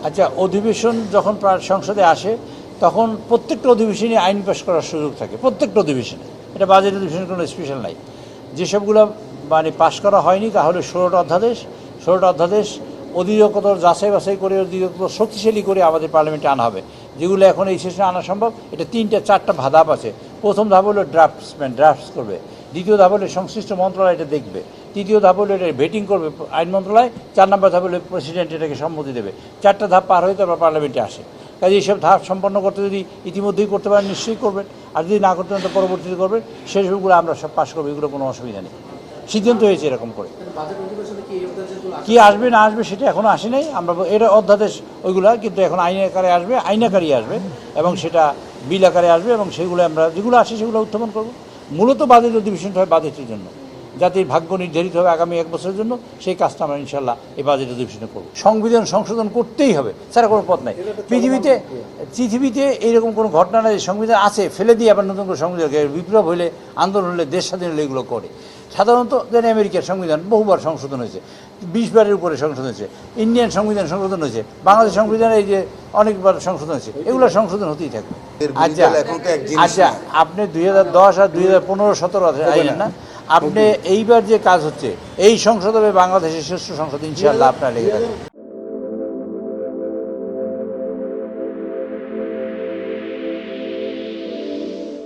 আচ্ছা, অধিবেশন যখন সংসদে আসে তখন প্রত্যেকটা অধিবেশনে আইন পাস করার সুযোগ থাকে, প্রত্যেকটা অধিবেশনে। এটা বাজেট অধিবেশনের কোনো স্পেশাল নাই। যেসবগুলো মানে পাশ করা হয়নি তাহলে 16টা অধ্যাদেশ অধিকতর যাচাই বাছাই করে অধিকতর শক্তিশালী করে আমাদের পার্লামেন্টে আনা হবে। যেগুলো এখন এই সেশনে আনা সম্ভব, এটা 3-4টা ধাপ আছে। প্রথম ধাপ হলো ড্রাফটস করবে, দ্বিতীয় ধাপ হলে সংশ্লিষ্ট মন্ত্রণালয় এটা দেখবে, তৃতীয় ধাপ হলে এটা ভেটিং করবে আইন মন্ত্রণালয়, 4 নম্বর ধাপ হলে প্রেসিডেন্ট এটাকে সম্মতি দেবে। 4টা ধাপ পার হয়ে তারপর পার্লামেন্টে আসে। কাজে এইসব ধাপ সম্পন্ন করতে যদি ইতিমধ্যেই করতে পারেন নিশ্চয়ই করবেন, আর যদি না করতে পারেন তো পরবর্তীতে করবেন। সেসবগুলো আমরা সব পাশ করবো, এগুলো কোনো অসুবিধা নেই। সিদ্ধান্ত হয়েছে এরকম করে। কি আসবে না আসবে সেটা এখনও আসে নাই। আমরা এটা অধ্যাদেশ ওইগুলো কিন্তু এখন আইন আকারে আসবে, আইন আকারেই আসবে, এবং সেটা বিল আকারে আসবে, এবং সেগুলো আমরা যেগুলো আসে সেগুলো উত্থাপন করব। মূলত বাজেট অধিবেশনটা হয় বাজেটের জন্য, জাতির ভাগ্য নির্ধারিত হবে আগামী 1 বছরের জন্য। সেই কাজটা আমরা ইনশাল্লাহ এই বাজেট অধিবেশনে করব। সংবিধান সংশোধন করতেই হবে, ছাড়া কোনো পথ নাই। পৃথিবীতে এইরকম কোনো ঘটনা নাই সংবিধান আছে ফেলে দিয়ে আবার নতুন করে সংবিধান, বিপ্লব হলে, আন্দোলন হলে, দেশ স্বাধীন হলে এগুলো করে। সাধারণত যেন আমেরিকার সংবিধান বহুবার সংশোধন হয়েছে, 20 বারের উপরে সংশোধন হয়েছে। ইন্ডিয়ান সংবিধান সংশোধন হয়েছে, বাংলাদেশ সংবিধান এই যে অনেকবার সংশোধন হয়েছে, এগুলো সংশোধন হতেই থাকবে। আচ্ছা, আপনি 2010 আর 2015-17 আইলেন না, আপনি এইবার যে কাজ হচ্ছে এই সংসদ হবে বাংলাদেশের শ্রেষ্ঠ সংসদ, ইনশাআল্লাহ আপনার লেগে থাকবে।